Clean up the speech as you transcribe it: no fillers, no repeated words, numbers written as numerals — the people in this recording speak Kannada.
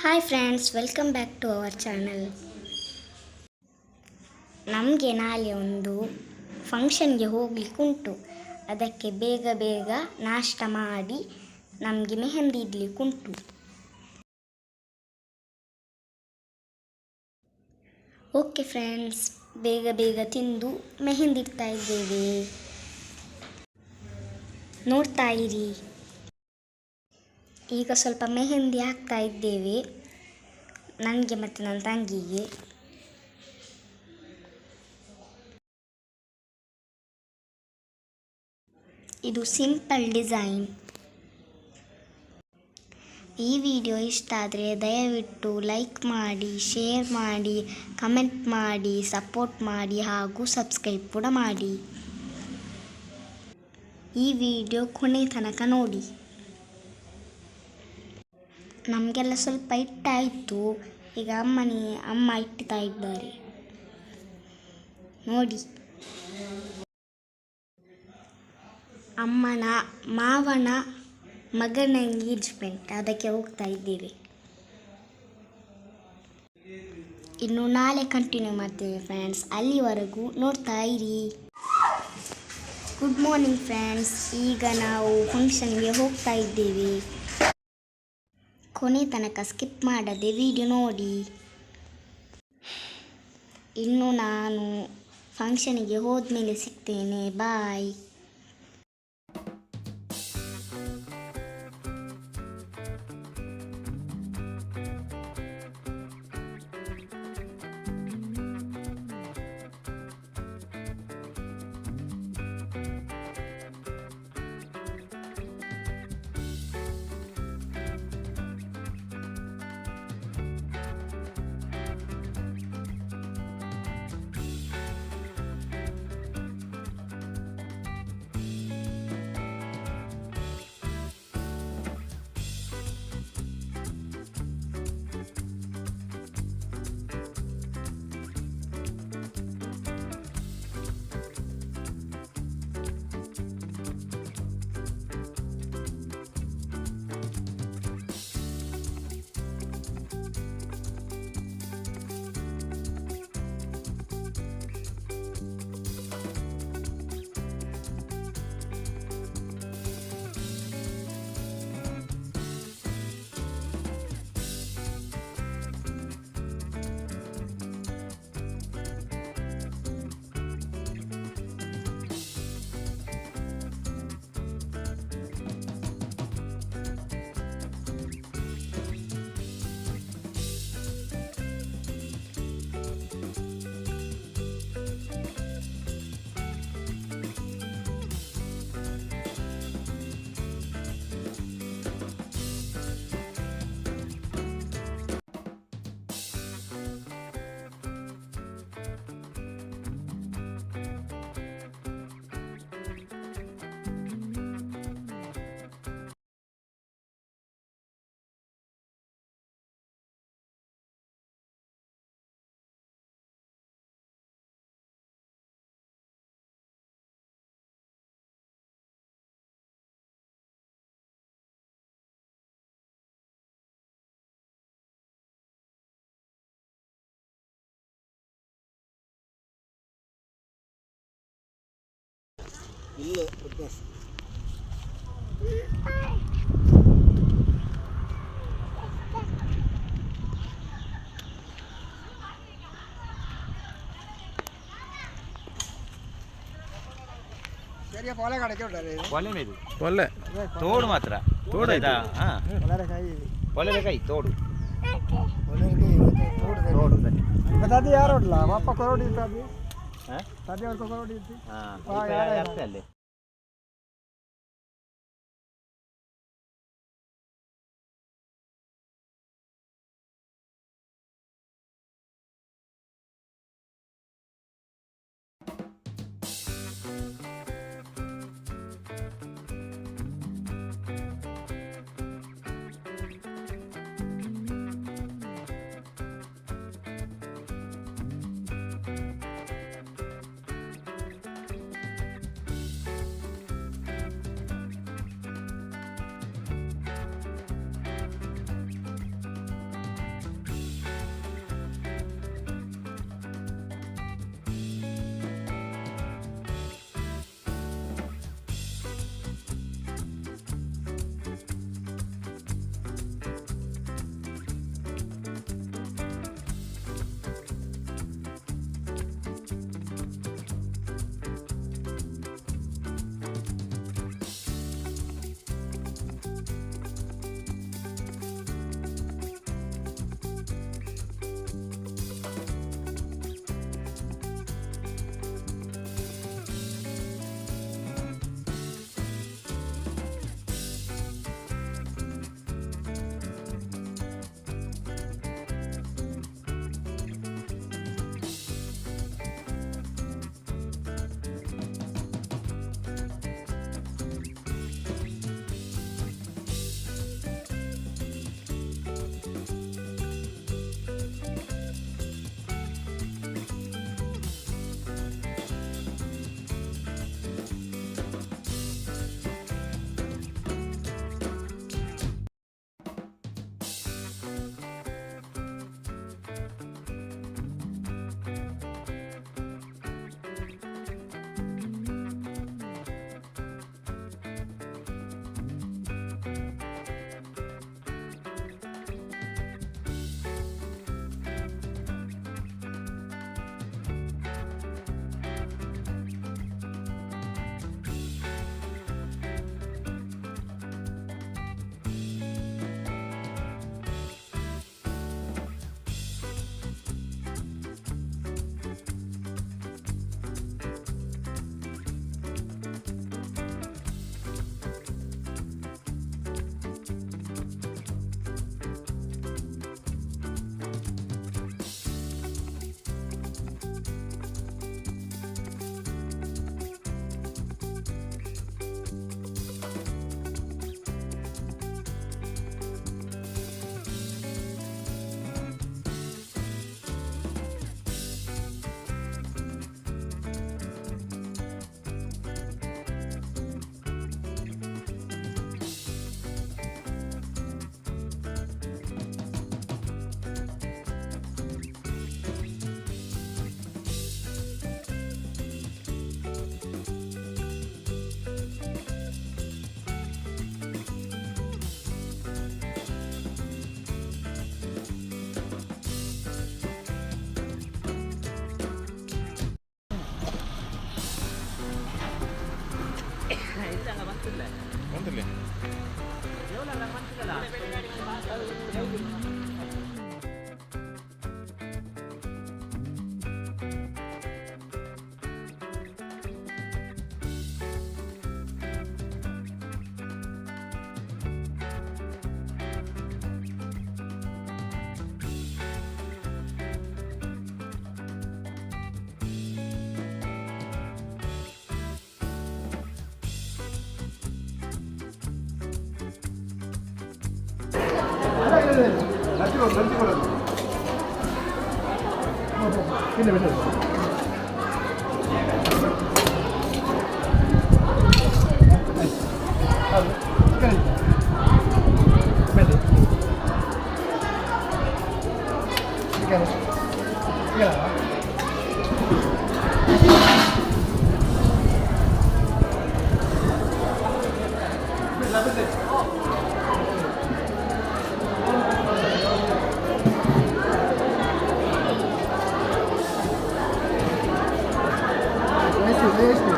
Hi friends, welcome back to our channel. ನಮಗೆ ನಾಳೆ ಒಂದು ಫಂಕ್ಷನ್ಗೆ ಹೋಗ್ಲಿಕ್ಕೆ ಉಂಟು. ಅದಕ್ಕೆ ಬೇಗ ಬೇಗ ನಾಷ್ಟ ಮಾಡಿ ನಮಗೆ ಮೆಹಂದಿ ಇಡ್ಲಿಕ್ಕೆ ಉಂಟು. ಓಕೆ ಫ್ರೆಂಡ್ಸ್, ಬೇಗ ಬೇಗ ತಿಂದು ಮೆಹಂದಿ ಇಡ್ತಾ ಇದ್ದೇವೆ, ನೋಡ್ತಾ ಇರಿ. ಈಗ ಸ್ವಲ್ಪ ಮೆಹಂದಿ ಹಾಕ್ತಾ ಇದ್ದೇವೆ, ನನಗೆ ಮತ್ತು ನನ್ನ ತಂಗಿಗೆ. ಇದು ಸಿಂಪಲ್ ಡಿಸೈನ್. ಈ ವಿಡಿಯೋ ಇಷ್ಟ ಆದರೆ ದಯವಿಟ್ಟು ಲೈಕ್ ಮಾಡಿ, ಶೇರ್ ಮಾಡಿ, ಕಮೆಂಟ್ ಮಾಡಿ, ಸಪೋರ್ಟ್ ಮಾಡಿ ಹಾಗೂ ಸಬ್ಸ್ಕ್ರೈಬ್ ಕೂಡ ಮಾಡಿ. ಈ ವಿಡಿಯೋ ಕೊನೆ ತನಕ ನೋಡಿ. ನಮಗೆಲ್ಲ ಸ್ವಲ್ಪ ಇಟ್ಟಾಯಿತು. ಈಗ ಅಮ್ಮ ಇಡ್ತಾ ಇದ್ದಾರೆ ನೋಡಿ. ಅಮ್ಮನ ಮಾವನ ಮಗನ ಎಂಗೇಜ್ಮೆಂಟ್, ಅದಕ್ಕೆ ಹೋಗ್ತಾ ಇದ್ದೇವೆ. ಇನ್ನು ನಾಳೆ ಕಂಟಿನ್ಯೂ ಮಾಡ್ತೇವೆ ಫ್ರೆಂಡ್ಸ್, ಅಲ್ಲಿವರೆಗೂ ನೋಡ್ತಾ ಇರಿ. ಗುಡ್ ಮಾರ್ನಿಂಗ್ ಫ್ರೆಂಡ್ಸ್, ಈಗ ನಾವು ಫಂಕ್ಷನ್ಗೆ ಹೋಗ್ತಾ ಇದ್ದೇವೆ. ಕೊನೆ ತನಕ ಸ್ಕಿಪ್ ಮಾಡದೆ ವಿಡಿಯೋ ನೋಡಿ. ಇನ್ನು ನಾನು ಫಂಕ್ಷನಿಗೆ ಹೋದ್ಮೇಲೆ ಸಿಗ್ತೇನೆ. ಬಾಯ್. ಇಲ್ಲ ಉದ್ದೇಶ ಸರಿಯ ಪೊಲೆ ಕಡೆ ಕೇಳ್ತಾರೆ. ಪೊಲೆ ಮೇದು ಪೊಲೆ ತೋಡು ಮಾತ್ರ ತೋಡು ಆಯ್ತಾ? ಹಾಂ, ಪೊಲೆ ಕೈ ತೋಡು ತೋಡು ಸರಿ. ಅದು ಯಾರು ಉಡ್ಲ ಅಪ್ಪ ಕೊರೋಡಿ ಇತ್ತು. ಅದು ಹಾಂ, ಸದ್ಯ ಅವ್ರ ಕೊರೋಡಿ ಇತ್ತು. ಹಾಂ, ಅರ್ಥ ಅಲ್ಲಿ Esse.